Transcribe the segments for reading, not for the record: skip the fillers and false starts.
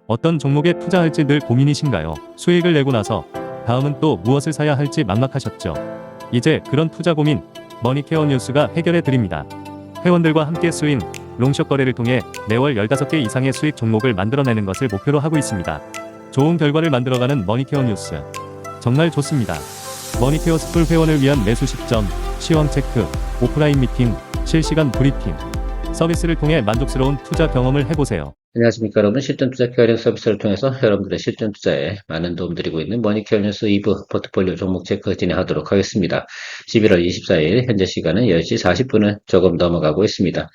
어떤 종목에 투자할지 늘 고민이신가요? 수익을 내고 나서 다음은 또 무엇을 사야 할지 막막하셨죠? 이제 그런 투자 고민 머니케어 뉴스가 해결해 드립니다. 회원들과 함께 스윙, 롱숏 거래를 통해 매월 15개 이상의 수익 종목을 만들어내는 것을 목표로 하고 있습니다. 좋은 결과를 만들어가는 머니케어 뉴스. 정말 좋습니다. 머니케어 스쿨 회원을 위한 매수 시점, 시황 체크, 오프라인 미팅, 실시간 브리핑. 서비스를 통해 만족스러운 투자 경험을 해보세요. 안녕하십니까 여러분. 실전 투자 케어링 서비스를 통해서 여러분들의 실전 투자에 많은 도움 드리고 있는 머니케어 뉴스 2부 포트폴리오 종목 체크 진행하도록 하겠습니다. 11월 24일 현재 시간은 10시 40분을 조금 넘어가고 있습니다.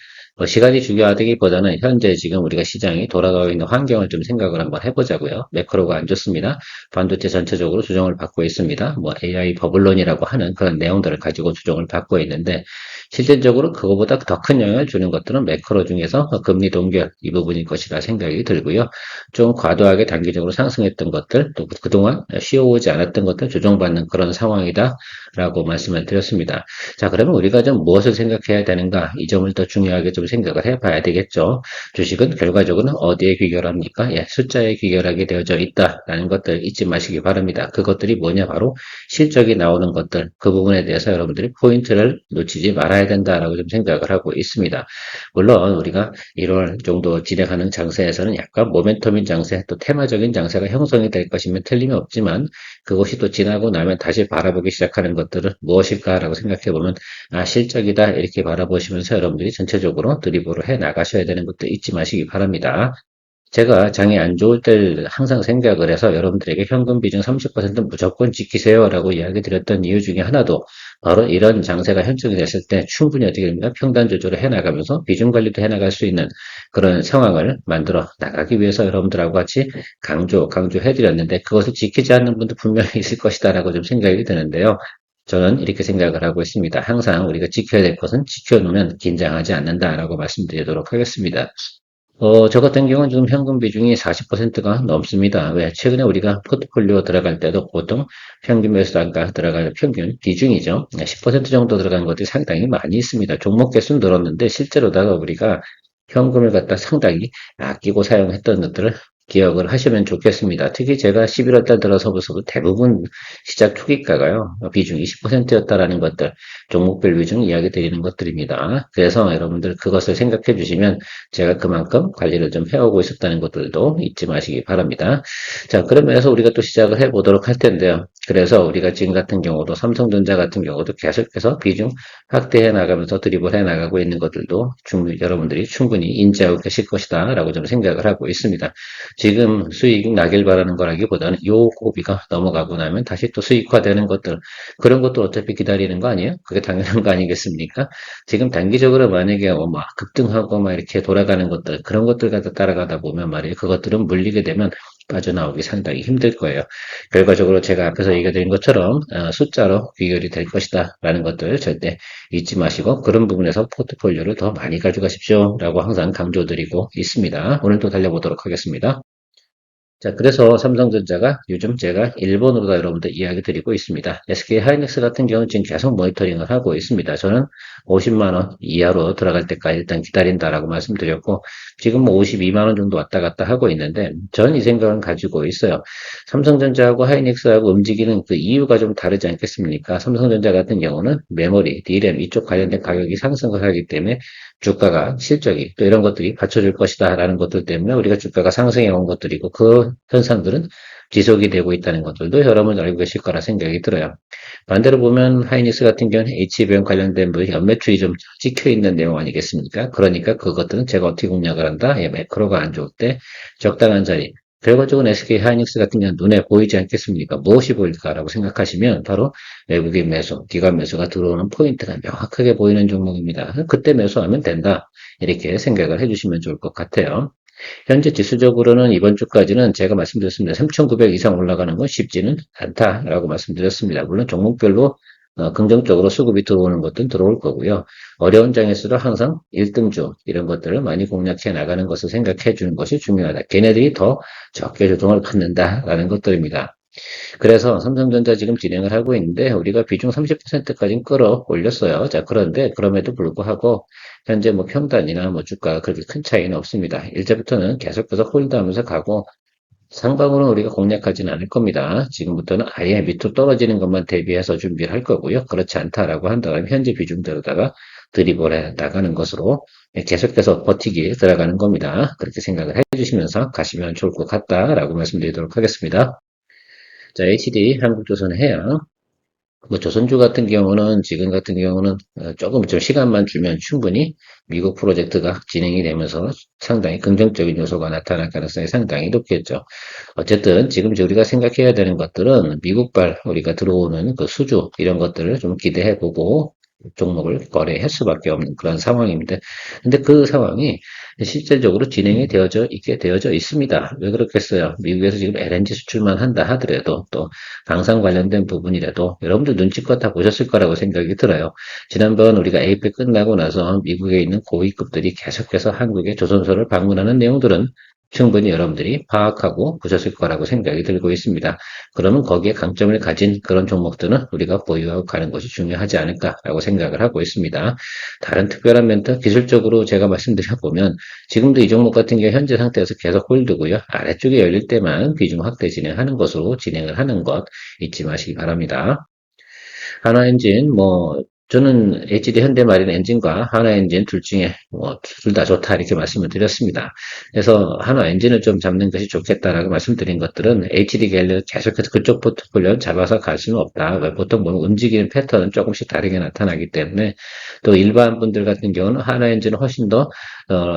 시간이 중요하다기보다는 현재 지금 우리가 시장이 돌아가고 있는 환경을 좀 생각을 한번 해보자고요. 매크로가 안 좋습니다. 반도체 전체적으로 조정을 받고 있습니다. AI 버블론이라고 하는 그런 내용들을 가지고 조정을 받고 있는데, 실질적으로 그거보다 더 큰 영향을 주는 것들은 매크로 중에서 금리 동결 이 부분일 것이라 생각이 들고요. 좀 과도하게 단기적으로 상승했던 것들, 또 그동안 쉬어오지 않았던 것들 조정받는 그런 상황이다라고 말씀을 드렸습니다. 자, 그러면 우리가 좀 무엇을 생각해야 되는가? 이 점을 더 중요하게 좀 생각을 해봐야 되겠죠. 주식은 결과적으로는 어디에 귀결합니까? 숫자에 귀결하게 되어져 있다라는 것들 잊지 마시기 바랍니다. 그것들이 뭐냐? 바로 실적이 나오는 것들, 그 부분에 대해서 여러분들이 포인트를 놓치지 말아야 된다라고 좀 생각을 하고 있습니다. 물론 우리가 1월 정도 진행하는 장세에서는 약간 모멘텀인 장세, 또 테마적인 장세가 형성이 될 것이면 틀림이 없지만, 그것이 또 지나고 나면 다시 바라보기 시작하는 것들은 무엇일까라고 생각해 보면, 실적이다 이렇게 바라보시면서 여러분들이 전체적으로 드리블을 해 나가셔야 되는 것도 잊지 마시기 바랍니다. 제가 장이 안 좋을 때를 항상 생각을 해서 여러분들에게 현금 비중 30% 무조건 지키세요라고 이야기 드렸던 이유 중에 하나도 바로 이런 장세가 형성이 됐을 때 충분히 어떻게 됩니까? 평단 조절을 해나가면서 비중 관리도 해나갈 수 있는 그런 상황을 만들어 나가기 위해서 여러분들하고 같이 강조해드렸는데, 그것을 지키지 않는 분도 분명히 있을 것이다라고 좀 생각이 드는데요. 저는 이렇게 생각을 하고 있습니다. 항상 우리가 지켜야 될 것은 지켜놓으면 긴장하지 않는다라고 말씀드리도록 하겠습니다. 저 같은 경우는 지금 현금 비중이 40%가 넘습니다. 왜? 최근에 우리가 포트폴리오 들어갈 때도 보통 평균 매수 단가 들어갈 평균 비중이죠. 10% 정도 들어간 것들이 상당히 많이 있습니다. 종목 개수는 늘었는데 실제로다가 우리가 현금을 갖다 상당히 아끼고 사용했던 것들을 기억을 하시면 좋겠습니다. 특히 제가 11월 달 들어서부터 대부분 시작 초기가가요, 비중이 20%였다라는 것들, 종목별 비중 이야기 드리는 것들입니다. 그래서 여러분들 그것을 생각해 주시면 제가 그만큼 관리를 좀 해오고 있었다는 것들도 잊지 마시기 바랍니다. 자, 그러면서 우리가 또 시작을 해 보도록 할 텐데요. 그래서 우리가 지금 같은 경우도 삼성전자 같은 경우도 계속해서 비중 확대해 나가면서 드리블해 나가고 있는 것들도 여러분들이 충분히 인지하고 계실 것이다 라고 좀 생각을 하고 있습니다. 지금 수익 나길 바라는 거라기보다는 요 고비가 넘어가고 나면 다시 또 수익화되는 것들, 그런 것도 어차피 기다리는 거 아니에요? 그게 당연한 거 아니겠습니까? 지금 단기적으로 만약에 급등하고 이렇게 돌아가는 것들, 그런 것들 갖다 따라가다 보면 말이에요, 그것들은 물리게 되면 빠져나오기 상당히 힘들 거예요. 결과적으로 제가 앞에서 얘기드린 것처럼 숫자로 귀결이 될 것이다 라는 것들 절대 잊지 마시고, 그런 부분에서 포트폴리오를 더 많이 가져가십시오 라고 항상 강조드리고 있습니다. 오늘 또 달려보도록 하겠습니다. 자, 그래서 삼성전자가 요즘 제가 일본으로 다 여러분들 이야기 드리고 있습니다. SK 하이닉스 같은 경우는 지금 계속 모니터링을 하고 있습니다. 저는 50만원 이하로 들어갈 때까지 일단 기다린다라고 말씀드렸고, 지금 52만원 정도 왔다 갔다 하고 있는데, 저는 이 생각은 가지고 있어요. 삼성전자하고 하이닉스하고 움직이는 그 이유가 좀 다르지 않겠습니까? 삼성전자 같은 경우는 메모리, DRAM 이쪽 관련된 가격이 상승을 하기 때문에 주가가, 실적이 또 이런 것들이 받쳐줄 것이다 라는 것들 때문에 우리가 주가가 상승해 온 것들이고, 그 현상들은 지속이 되고 있다는 것들도 여러분 알고 계실 거라 생각이 들어요. 반대로 보면 하이닉스 같은 경우는 HBM 관련된 연매출이 좀 찍혀 있는 내용 아니겠습니까? 그러니까 그것들은 제가 어떻게 공략을 한다? 매크로가 안 좋을 때 적당한 자리. 결과적으로 SK 하이닉스 같은 경우는 눈에 보이지 않겠습니까? 무엇이 보일까라고 생각하시면 바로 외국인 매수, 기관 매수가 들어오는 포인트가 명확하게 보이는 종목입니다. 그때 매수하면 된다. 이렇게 생각을 해주시면 좋을 것 같아요. 현재 지수적으로는 이번 주까지는 제가 말씀드렸습니다. 3,900 이상 올라가는 건 쉽지는 않다라고 말씀드렸습니다. 물론 종목별로 긍정적으로 수급이 들어오는 것들은 들어올 거고요. 어려운 장에서도 항상 1등주 이런 것들을 많이 공략해 나가는 것을 생각해 주는 것이 중요하다. 걔네들이 더 적게 조정을 받는다라는 것들입니다. 그래서 삼성전자 지금 진행을 하고 있는데, 우리가 비중 30%까지 끌어올렸어요. 자, 그런데 그럼에도 불구하고 현재 뭐 평단이나 뭐 주가가 그렇게 큰 차이는 없습니다. 이제부터는 계속해서 홀드하면서 가고 상방으로는 우리가 공략하지는 않을 겁니다. 지금부터는 아예 밑으로 떨어지는 것만 대비해서 준비를 할 거고요. 그렇지 않다라고 한다면 현재 비중대로다가 드리블 해 나가는 것으로 계속해서 버티기 들어가는 겁니다. 그렇게 생각을 해주시면서 가시면 좋을 것 같다라고 말씀드리도록 하겠습니다. 자, HD 한국조선해양. 뭐 조선주 같은 경우는 지금 같은 경우는 조금 좀 시간만 주면 충분히 미국 프로젝트가 진행이 되면서 상당히 긍정적인 요소가 나타날 가능성이 상당히 높겠죠. 어쨌든 지금 이제 우리가 생각해야 되는 것들은 미국발 우리가 들어오는 그 수주 이런 것들을 좀 기대해 보고 종목을 거래할 수밖에 없는 그런 상황입니다. 근데 그 상황이 실질적으로 진행이 되어져 있습니다. 왜 그렇겠어요? 미국에서 지금 LNG 수출만 한다 하더라도 또 방산 관련된 부분이라도 여러분들 눈치껏 다 보셨을 거라고 생각이 들어요. 지난번 우리가 에이펙 끝나고 나서 미국에 있는 고위급들이 계속해서 한국의 조선소를 방문하는 내용들은 충분히 여러분들이 파악하고 보셨을 거라고 생각이 들고 있습니다. 그러면 거기에 강점을 가진 그런 종목들은 우리가 보유하고 가는 것이 중요하지 않을까라고 생각을 하고 있습니다. 다른 특별한 멘트, 기술적으로 제가 말씀드려보면 지금도 이 종목 같은 경우 현재 상태에서 계속 홀드고요. 아래쪽에 열릴 때만 비중 확대 진행하는 것으로 진행을 하는 것 잊지 마시기 바랍니다. 하나엔진, 저는 HD 현대마린 엔진과 하나엔진 둘 중에 둘 다 좋다 이렇게 말씀을 드렸습니다. 그래서 하나엔진을 좀 잡는 것이 좋겠다라고 말씀드린 것들은 HD 갤러 계속해서 그쪽 포트폴리오 잡아서 갈 수는 없다. 보통 보면 움직이는 패턴은 조금씩 다르게 나타나기 때문에 또 일반 분들 같은 경우는 하나엔진을 훨씬 더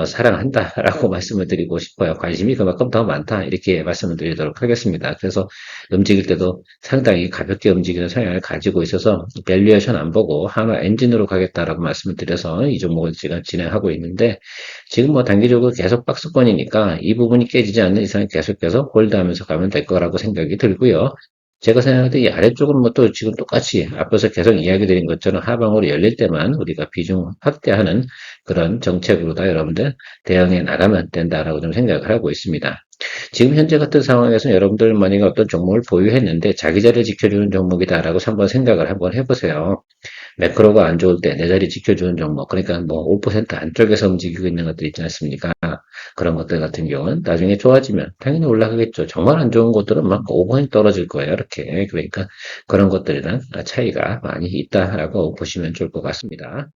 사랑한다라고 말씀을 드리고 싶어요. 관심이 그만큼 더 많다 이렇게 말씀을 드리도록 하겠습니다. 그래서 움직일 때도 상당히 가볍게 움직이는 성향을 가지고 있어서 밸류에이션 안 보고 하나 엔진으로 가겠다라고 말씀을 드려서 이 종목을 지금 진행하고 있는데 지금 뭐 단기적으로 계속 박스권이니까 이 부분이 깨지지 않는 이상 계속해서 홀드하면서 가면 될 거라고 생각이 들고요. 제가 생각할 때 이 아래쪽은 뭐 또 지금 똑같이 앞서서 계속 이야기 드린 것처럼 하방으로 열릴 때만 우리가 비중 확대하는 그런 정책으로 다 여러분들 대응해 나가면 된다라고 좀 생각을 하고 있습니다. 지금 현재 같은 상황에서 여러분들 만약에 어떤 종목을 보유했는데 자기 자리를 지켜주는 종목이다라고 한번 생각을 한번 해보세요. 매크로가 안 좋을 때 내 자리 지켜주는 종목, 그러니까 뭐 5% 안쪽에서 움직이고 있는 것들 있지 않습니까? 그런 것들 같은 경우는 나중에 좋아지면 당연히 올라가겠죠. 정말 안 좋은 것들은 막 5% 떨어질 거예요. 이렇게. 그러니까 그런 것들이랑 차이가 많이 있다라고 보시면 좋을 것 같습니다.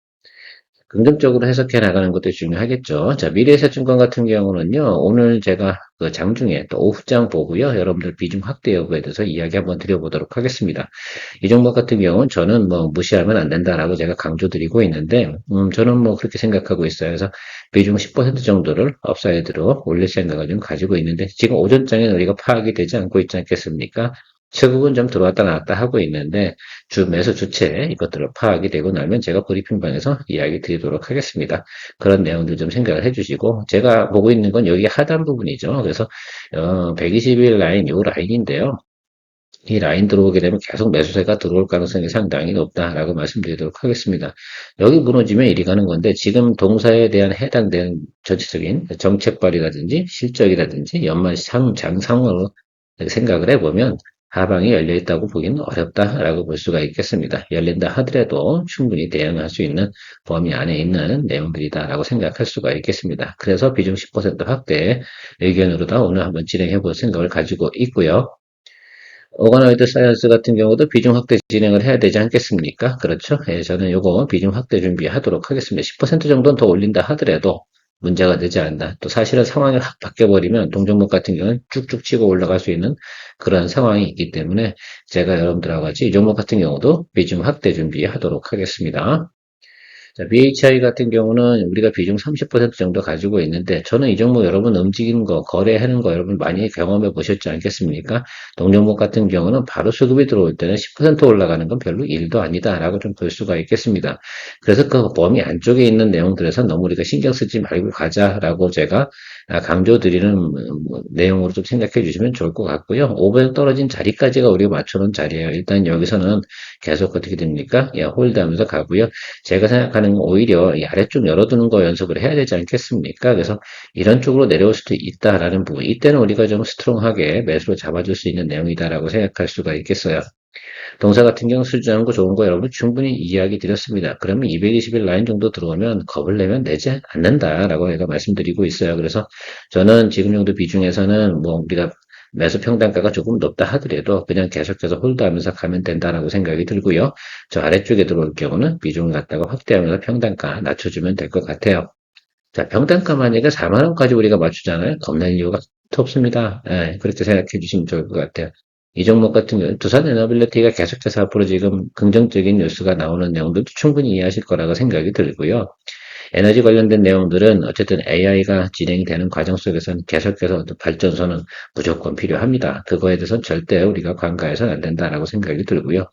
긍정적으로 해석해 나가는 것도 중요하겠죠. 자, 미래에셋증권 같은 경우는요, 오늘 제가 그 장중에 또 오후장 보고요, 여러분들 비중 확대 여부에 대해서 이야기 한번 드려보도록 하겠습니다. 이 종목 같은 경우는 저는 뭐 무시하면 안 된다라고 제가 강조드리고 있는데, 저는 뭐 그렇게 생각하고 있어요. 그래서 비중 10% 정도를 업사이드로 올릴 생각을 좀 가지고 있는데, 지금 오전장에는 우리가 파악이 되지 않고 있지 않겠습니까? 최근은 좀 들어왔다 나왔다 하고 있는데 주 매수 주체 이것들을 파악이 되고 나면 제가 브리핑방에서 이야기 드리도록 하겠습니다. 그런 내용들 좀 생각을 해주시고 제가 보고 있는 건 여기 하단 부분이죠. 그래서 121 라인 요 라인인데요. 이 라인 들어오게 되면 계속 매수세가 들어올 가능성이 상당히 높다라고 말씀드리도록 하겠습니다. 여기 무너지면 이리 가는 건데 지금 동사에 대한 해당되는 전체적인 정책 발휘라든지 실적이라든지 연말 장상으로 생각을 해보면 하방이 열려 있다고 보기는 어렵다라고 볼 수가 있겠습니다. 열린다 하더라도 충분히 대응할 수 있는 범위 안에 있는 내용들이다라고 생각할 수가 있겠습니다. 그래서 비중 10% 확대 의견으로다 오늘 한번 진행해 볼 생각을 가지고 있고요. 오가노이드 사이언스 같은 경우도 비중 확대 진행을 해야 되지 않겠습니까? 그렇죠? 예, 저는 요거 비중 확대 준비하도록 하겠습니다. 10% 정도는 더 올린다 하더라도 문제가 되지 않는다. 또 사실은 상황이 확 바뀌어버리면 동종목 같은 경우는 쭉쭉 치고 올라갈 수 있는 그런 상황이 있기 때문에 제가 여러분들하고 같이 이 종목 같은 경우도 비중 확대 준비하도록 하겠습니다. 자, BHI 같은 경우는 우리가 비중 30% 정도 가지고 있는데 저는 이 종목 여러분 움직이는 거, 거래하는 거 여러분 많이 경험해 보셨지 않겠습니까? 동종목 같은 경우는 바로 수급이 들어올 때는 10% 올라가는 건 별로 일도 아니다라고 좀 볼 수가 있겠습니다. 그래서 그 범위 안쪽에 있는 내용들에서 너무 우리가 신경 쓰지 말고 가자라고 제가 강조드리는 내용으로 좀 생각해 주시면 좋을 것 같고요. 500 떨어진 자리까지가 우리가 맞춰놓은 자리예요. 일단 여기서는 계속 어떻게 됩니까? 예, 홀드하면서 가고요. 제가 생각하는 건 오히려 이 아래쪽 열어두는 거 연습을 해야 되지 않겠습니까? 그래서 이런 쪽으로 내려올 수도 있다라는 부분. 이때는 우리가 좀 스트롱하게 매수로 잡아줄 수 있는 내용이다라고 생각할 수가 있겠어요. 동사 같은 경우 수주한 거 좋은 거 여러분 충분히 이야기 드렸습니다. 그러면 220일 라인 정도 들어오면 겁을 내면 내지 않는다라고 제가 말씀드리고 있어요. 그래서 저는 지금 정도 비중에서는 뭐 우리가 매수 평단가가 조금 높다 하더라도 그냥 계속해서 홀드하면서 가면 된다라고 생각이 들고요. 저 아래쪽에 들어올 경우는 비중을 갖다가 확대하면서 평단가 낮춰주면 될 것 같아요. 자, 평단가 만약에 4만 원까지 우리가 맞추잖아요. 겁낼 이유가 없습니다. 예, 그렇게 생각해 주시면 좋을 것 같아요. 이 종목 같은 경우는 두산 에너빌리티가 계속해서 앞으로 지금 긍정적인 뉴스가 나오는 내용들도 충분히 이해하실 거라고 생각이 들고요. 에너지 관련된 내용들은 어쨌든 AI가 진행이 되는 과정 속에서는 계속해서 어떤 발전소는 무조건 필요합니다. 그거에 대해서는 절대 우리가 관가해서는 안 된다라고 생각이 들고요.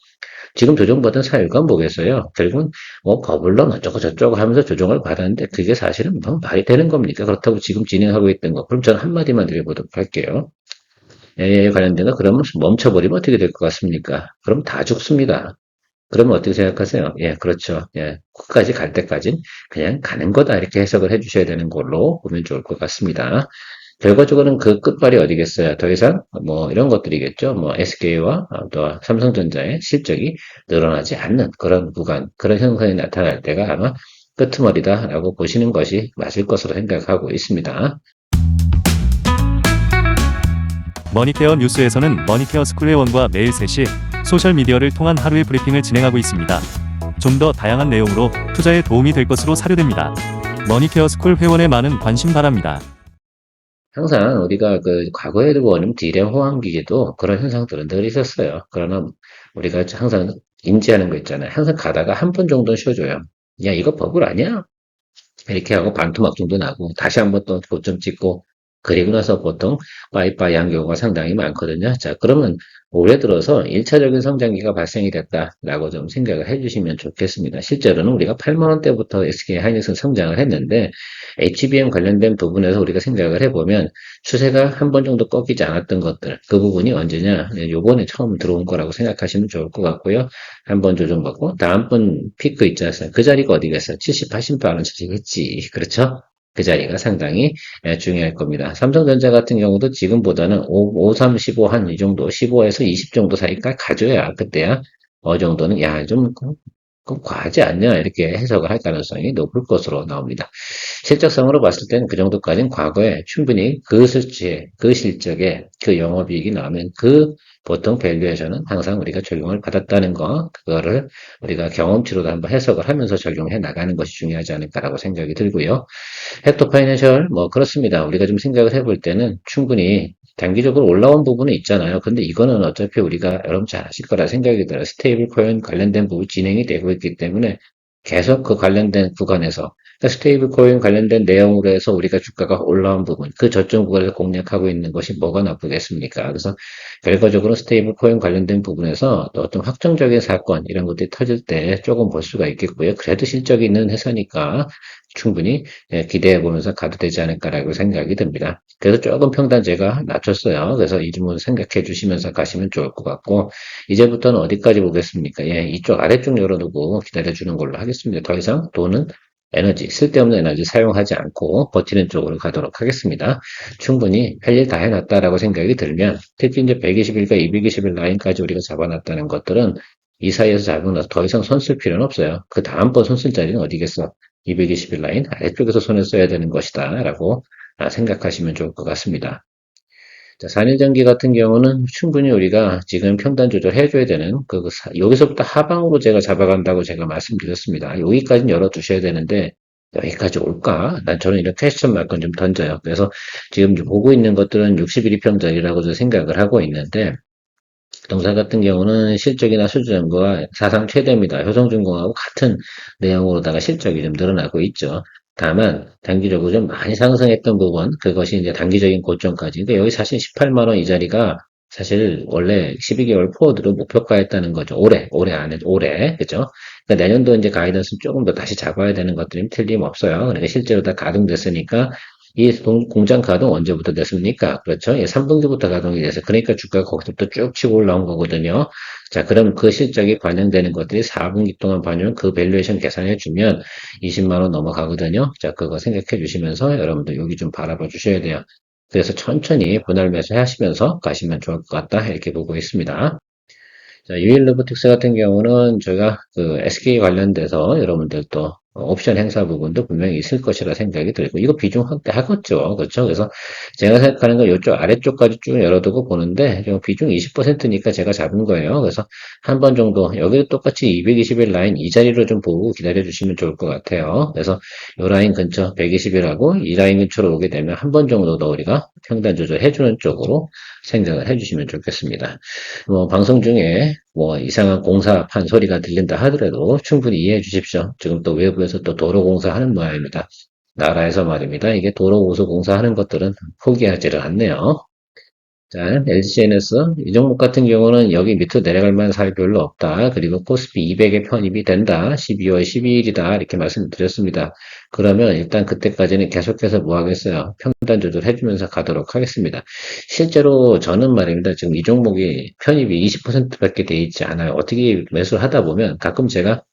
지금 조정받은 사유가 뭐겠어요? 결국은 뭐 버블론 어쩌고 저쩌고 하면서 조정을 받았는데 그게 사실은 뭐 말이 되는 겁니까? 그렇다고 지금 진행하고 있던 거. 그럼 저는 한마디만 드려보도록 할게요. AI 관련된 거 그러면 멈춰버리면 어떻게 될 것 같습니까? 그럼 다 죽습니다. 그러면 어떻게 생각하세요? 예, 그렇죠. 예, 끝까지 갈 때까지 그냥 가는 거다 이렇게 해석을 해주셔야 되는 걸로 보면 좋을 것 같습니다. 결과적으로는 그 끝발이 어디겠어요? 더 이상 뭐 이런 것들이겠죠. 뭐 SK와 또 삼성전자의 실적이 늘어나지 않는 그런 구간, 그런 현상이 나타날 때가 아마 끄트머리다라고 보시는 것이 맞을 것으로 생각하고 있습니다. 머니케어 뉴스에서는 머니케어 스쿨 회원과 매일 3시 소셜미디어를 통한 하루의 브리핑을 진행하고 있습니다. 좀 더 다양한 내용으로 투자에 도움이 될 것으로 사료됩니다. 머니케어 스쿨 회원의 많은 관심 바랍니다. 항상 우리가 그 과거에도 보면 디램 호황기기도 그런 현상들은 늘 있었어요. 그러나 우리가 항상 인지하는 거 있잖아요. 항상 가다가 한 번 정도는 쉬어줘요. 야, 이거 버블 아니야? 이렇게 하고 반토막 정도 나고 다시 한번 또 고점 찍고 그리고 나서 보통 빠이빠이 한 경우가 상당히 많거든요. 자, 그러면 올해 들어서 1차적인 성장기가 발생이 됐다라고 좀 생각을 해주시면 좋겠습니다. 실제로는 우리가 8만 원대부터 SK 하이닉스는 성장을 했는데 HBM 관련된 부분에서 우리가 생각을 해보면 추세가 한 번 정도 꺾이지 않았던 것들 그 부분이 언제냐? 요번에 처음 들어온 거라고 생각하시면 좋을 것 같고요. 한 번 조정받고 다음번 피크 있지 않습니까? 그 자리가 어디겠어요? 70, 80만 원 차지겠지. 그렇죠? 그 자리가 상당히 중요할 겁니다. 삼성전자 같은 경우도 지금보다는 5, 3, 15 한 이 정도, 15에서 20 정도 사이까지 가져야 그때야 어느 정도는 야, 좀 과하지 않냐 이렇게 해석을 할 가능성이 높을 것으로 나옵니다. 실적성으로 봤을 때는 그 정도까지는 과거에 충분히 그 수치에, 그 실적에 그 영업이익이 나오면 그 보통 밸류에이션은 항상 우리가 적용을 받았다는 거, 그거를 우리가 경험치로도 한번 해석을 하면서 적용해 나가는 것이 중요하지 않을까라고 생각이 들고요. 헥토 파이낸셜, 뭐, 그렇습니다. 우리가 좀 생각을 해볼 때는 충분히 단기적으로 올라온 부분은 있잖아요. 근데 이거는 어차피 우리가 여러분 잘 아실 거라 생각이 들어요. 스테이블 코인 관련된 부분 진행이 되고 있기 때문에 계속 그 관련된 구간에서 그러니까 스테이블 코인 관련된 내용으로 해서 우리가 주가가 올라온 부분, 그 저점 구간에서 공략하고 있는 것이 뭐가 나쁘겠습니까? 그래서 결과적으로 스테이블 코인 관련된 부분에서 또 어떤 확정적인 사건 이런 것들이 터질 때 조금 볼 수가 있겠고요. 그래도 실적이 있는 회사니까 충분히 기대해 보면서 가도 되지 않을까라고 생각이 듭니다. 그래서 조금 평단 제가 낮췄어요. 그래서 이 부분 생각해 주시면서 가시면 좋을 것 같고 이제부터는 어디까지 보겠습니까? 예, 이쪽 아래쪽 열어두고 기다려 주는 걸로 하겠습니다. 더 이상 돈은 에너지, 쓸데없는 에너지 사용하지 않고 버티는 쪽으로 가도록 하겠습니다. 충분히 할 일 다 해놨다라고 생각이 들면, 특히 이제 120일과 220일 라인까지 우리가 잡아놨다는 것들은 이 사이에서 잡고 나서 더 이상 손 쓸 필요는 없어요. 그 다음번 손 쓸 자리는 어디겠어? 220일 라인 아래쪽에서 손을 써야 되는 것이다. 라고 생각하시면 좋을 것 같습니다. 자, 4일 전기 같은 경우는 충분히 우리가 지금 평단 조절해줘야 되는 여기서부터 하방으로 제가 잡아간다고 제가 말씀드렸습니다. 여기까지는 열어두셔야 되는데 여기까지 올까? 난 저는 이런 퀘스천 마크는 좀 던져요. 그래서 지금 보고 있는 것들은 60일 이평짜리라고 생각을 하고 있는데 동사 같은 경우는 실적이나 수주전과 사상 최대입니다. 효성중공하고 같은 내용으로다가 실적이 좀 늘어나고 있죠. 다만 단기적으로 좀 많이 상승했던 부분 그것이 이제 단기적인 고점까지. 그러니까 여기 사실 18만 원 이 자리가 사실 원래 12개월 포워드로 목표가했다는 거죠. 올해 안에 올해 그죠? 그러니까 내년도 이제 가이던스 조금 더 다시 잡아야 되는 것들이 틀림없어요. 그러니까 실제로 다 가동됐으니까 이 공장 가동 언제부터 됐습니까? 그렇죠? 예, 3분기부터 가동이 돼서 그러니까 주가가 거기서부터 쭉 치고 올라온 거거든요. 자, 그럼 그 실적이 반영되는 것들이 4분기 동안 반영 그 밸류에이션 계산해 주면 20만 원 넘어가거든요. 자, 그거 생각해 주시면서 여러분들 여기 좀 바라봐 주셔야 돼요. 그래서 천천히 분할 매수 하시면서 가시면 좋을 것 같다. 이렇게 보고 있습니다. 자, 유일 로보틱스 같은 경우는 저희가 그 SK 관련돼서 여러분들 또 옵션 행사 부분도 분명히 있을 것이라 생각이 들고, 이거 비중 확대하겠죠. 그렇죠? 그래서 제가 생각하는 건 이쪽 아래쪽까지 쭉 열어두고 보는데, 비중 20%니까 제가 잡은 거예요. 그래서 한 번 정도, 여기도 똑같이 220일 라인 이 자리로 좀 보고 기다려 주시면 좋을 것 같아요. 그래서 이 라인 근처 120일하고 이 라인 근처로 오게 되면 한 번 정도 더 우리가 평단 조절해주는 쪽으로 생각을 해주시면 좋겠습니다. 방송 중에 이상한 공사판 소리가 들린다 하더라도 충분히 이해해 주십시오. 지금 또 외부에서 또 도로 공사하는 모양입니다. 나라에서 말입니다. 이게 도로 고수 공사하는 것들은 포기하지를 않네요. 자, LGCNS 이 종목 같은 경우는 여기 밑으로 내려갈 만한 사례 별로 없다. 그리고 코스피 200에 편입이 된다. 12월 12일이다. 이렇게 말씀드렸습니다. 그러면 일단 그때까지는 계속해서 뭐 하겠어요? 평단 조절 해주면서 가도록 하겠습니다. 실제로 저는 말입니다. 지금 이 종목이 편입이 20%밖에 돼 있지 않아요. 어떻게 매수를 하다 보면 가끔 제가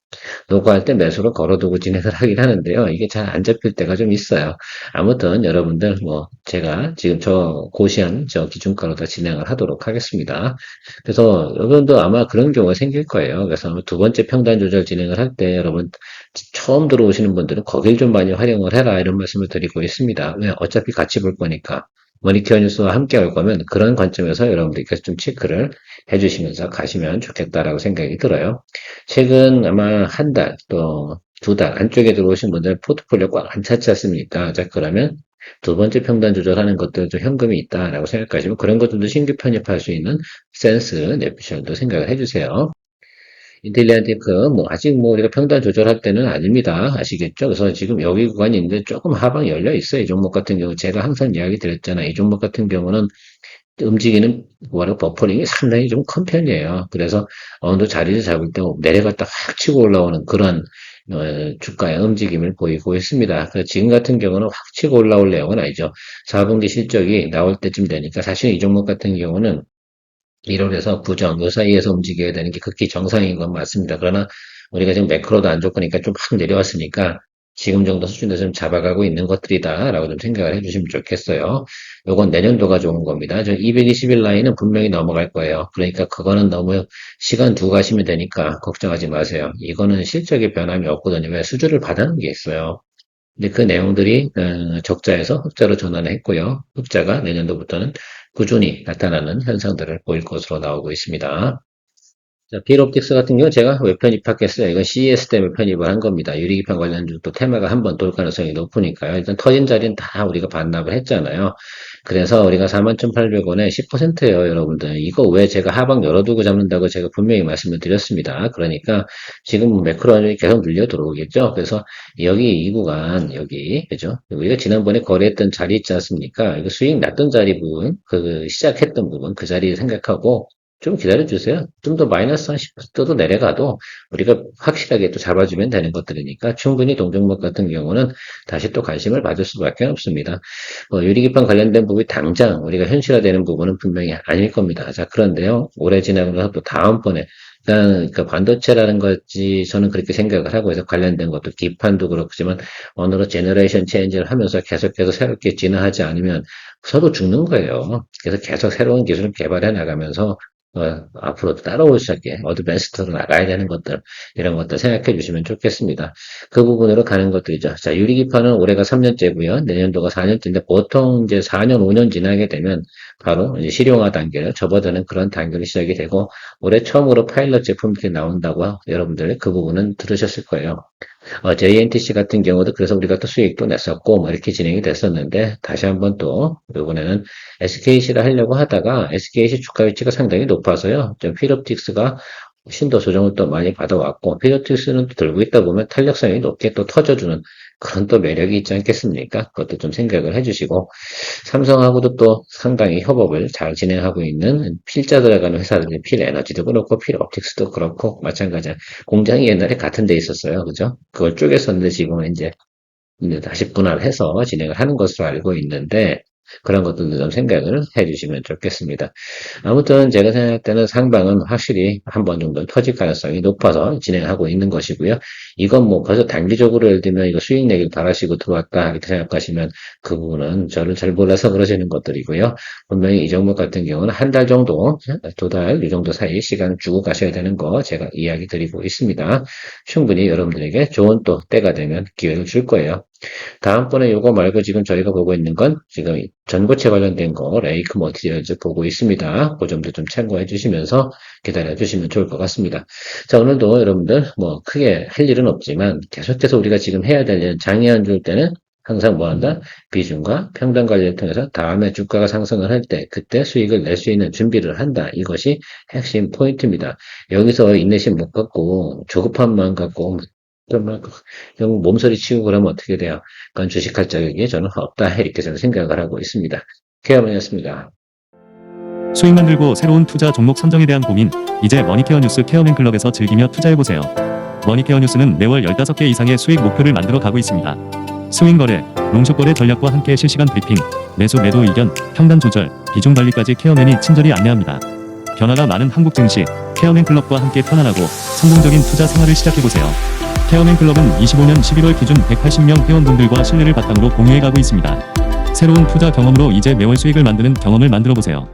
녹화할 때 매수로 걸어두고 진행을 하긴 하는데요. 이게 잘 안 잡힐 때가 좀 있어요. 아무튼 여러분들 제가 지금 저 고시한 저 기준가로 다 진행을 하도록 하겠습니다. 그래서 여러분도 아마 그런 경우가 생길 거예요. 그래서 두 번째 평단 조절 진행을 할 때 여러분 처음 들어오시는 분들은 거길 좀 많이 활용을 해라 이런 말씀을 드리고 있습니다. 왜? 어차피 같이 볼 거니까. 머니케어 뉴스와 함께 할 거면 그런 관점에서 여러분들께서 좀 체크를 해주시면서 가시면 좋겠다라고 생각이 들어요. 최근 아마 한 달, 또 두 달 안쪽에 들어오신 분들 포트폴리오 꽉 안 찼지 않습니까? 자, 그러면 두 번째 평단 조절하는 것들 좀 현금이 있다라고 생각하시면 그런 것들도 신규 편입할 수 있는 센스 내비션도 생각을 해주세요. 인텔리안테크 아직 우리가 평단 조절할 때는 아닙니다. 아시겠죠? 그래서 지금 여기 구간이 있는데 조금 하방 열려 있어요. 이 종목 같은 경우 제가 항상 이야기 드렸잖아요. 이 종목 같은 경우는 움직이는 버퍼링이 상당히 좀 큰 편이에요. 그래서 어느 정도 자리를 잡을 때 내려갔다 확 치고 올라오는 그런 주가의 움직임을 보이고 있습니다. 그래서 지금 같은 경우는 확 치고 올라올 내용은 아니죠. 4분기 실적이 나올 때쯤 되니까 사실 이 종목 같은 경우는 1월에서 구정 요 사이에서 움직여야 되는 게 극히 정상인 건 맞습니다. 그러나 우리가 지금 매크로도 안 좋으니까 좀 확 내려왔으니까 지금 정도 수준에서 좀 잡아가고 있는 것들이다라고 좀 생각을 해주시면 좋겠어요. 요건 내년도가 좋은 겁니다. 저 220일 라인은 분명히 넘어갈 거예요. 그러니까 그거는 너무 시간 두고 가시면 되니까 걱정하지 마세요. 이거는 실적의 변함이 없거든요. 왜 수주를 받아는 게 있어요. 근데 그 내용들이 적자에서 흑자로 전환을 했고요. 흑자가 내년도부터는 꾸준히 나타나는 현상들을 보일 것으로 나오고 있습니다. 자, 필옵틱스 같은 경우 제가 왜 편입했겠어요? 이건 CES 때문에 편입을 한 겁니다. 유리기판 관련주 또 테마가 한번 돌 가능성이 높으니까요. 일단 터진 자리는 다 우리가 반납을 했잖아요. 그래서 우리가 41,800원에 10%예요, 여러분들. 이거 왜 제가 하방 열어두고 잡는다고 제가 분명히 말씀을 드렸습니다. 그러니까 지금 매크로는 계속 늘려 들어오겠죠. 그래서 여기 이 구간, 여기, 그죠? 우리가 지난번에 거래했던 자리 있지 않습니까? 이거 수익 났던 자리 부분, 그 시작했던 부분, 그 자리 생각하고 좀 기다려주세요. 좀 더 마이너스 한 10%도 내려가도 우리가 확실하게 또 잡아주면 되는 것들이니까 충분히 동종목 같은 경우는 다시 또 관심을 받을 수밖에 없습니다. 유리기판 관련된 부분이 당장 우리가 현실화되는 부분은 분명히 아닐 겁니다. 자, 그런데요. 오래 지나고 나서 또 다음번에 그러니까 반도체라는 것이 저는 그렇게 생각을 하고 해서 관련된 것도 기판도 그렇지만 어느로 제너레이션 체인지를 하면서 계속해서 새롭게 진화하지 않으면 서로 죽는 거예요. 그래서 계속 새로운 기술을 개발해 나가면서 앞으로도 따라올 수 있게 어드밴스드로 나가야 되는 것들 이런 것들 생각해 주시면 좋겠습니다. 그 부분으로 가는 것들이죠. 자, 유리기판은 올해가 3년째고요. 내년도가 4년째인데 보통 이제 4년, 5년 지나게 되면 바로 이제 실용화 단계를 접어드는 그런 단계로 시작이 되고 올해 처음으로 파일럿 제품들이 나온다고 여러분들 그 부분은 들으셨을 거예요. JNTC 같은 경우도 그래서 우리가 또 수익도 냈었고 뭐 이렇게 진행이 됐었는데 다시 한번 또 이번에는 SKC를 하려고 하다가 SKC 주가 위치가 상당히 높아서요. 좀 필옵틱스가 훨씬 더 조정을 또 많이 받아왔고 필옵틱스는 또 들고 있다 보면 탄력성이 높게 또 터져주는 그런 또 매력이 있지 않겠습니까? 그것도 좀 생각을 해주시고 삼성하고도 또 상당히 협업을 잘 진행하고 있는 필자 들어가는 회사들이 필에너지도 그렇고 필옵틱스도 그렇고 마찬가지야. 공장이 옛날에 같은 데 있었어요. 그죠? 그걸 쪼개었는데 지금은 이제 다시 분할해서 진행을 하는 것으로 알고 있는데 그런 것들도 좀 생각을 해주시면 좋겠습니다. 아무튼 제가 생각할 때는 상방은 확실히 한 번 정도 터질 가능성이 높아서 진행하고 있는 것이고요. 이건 뭐 벌써 단기적으로 예를 들면 이거 수익 내길 바라시고 들어왔다 이렇게 생각하시면 그 부분은 저를 잘 몰라서 그러시는 것들이고요. 분명히 이 종목 같은 경우는 한 달 정도, 두 달 이 정도 사이 시간 주고 가셔야 되는 거 제가 이야기 드리고 있습니다. 충분히 여러분들에게 좋은 또 때가 되면 기회를 줄 거예요. 다음번에 요거 말고 지금 저희가 보고 있는 건 지금 전고체 관련된 거 레이크 머티리얼즈 보고 있습니다. 그 점도 좀 참고해 주시면서 기다려 주시면 좋을 것 같습니다. 자, 오늘도 여러분들 뭐 크게 할 일은 없지만 계속해서 우리가 지금 해야 될 일은 장이 안 좋을 때는 항상 뭐 한다? 비중과 평단 관리를 통해서 다음에 주가가 상승을 할 때 그때 수익을 낼 수 있는 준비를 한다. 이것이 핵심 포인트입니다. 여기서 인내심 못 갖고 조급한 마음 갖고 정말 그냥 몸서리 치고 그러면 어떻게 돼요? 그건 주식할 자격이 저는 없다. 이렇게 저는 생각을 하고 있습니다. 케어맨이었습니다. 수익 만들고 새로운 투자 종목 선정에 대한 고민, 이제 머니케어 뉴스 케어맨클럽에서 즐기며 투자해보세요. 머니케어 뉴스는 매월 15개 이상의 수익 목표를 만들어 가고 있습니다. 스윙 거래, 롱숏 거래 전략과 함께 실시간 브리핑, 매수 매도 의견, 평단 조절, 비중 관리까지 케어맨이 친절히 안내합니다. 변화가 많은 한국 증시, 케어맨클럽과 함께 편안하고 성공적인 투자 생활을 시작해보세요. 케어맨클럽은 25년 11월 기준 180명 회원분들과 신뢰를 바탕으로 공유해가고 있습니다. 새로운 투자 경험으로 이제 매월 수익을 만드는 경험을 만들어보세요.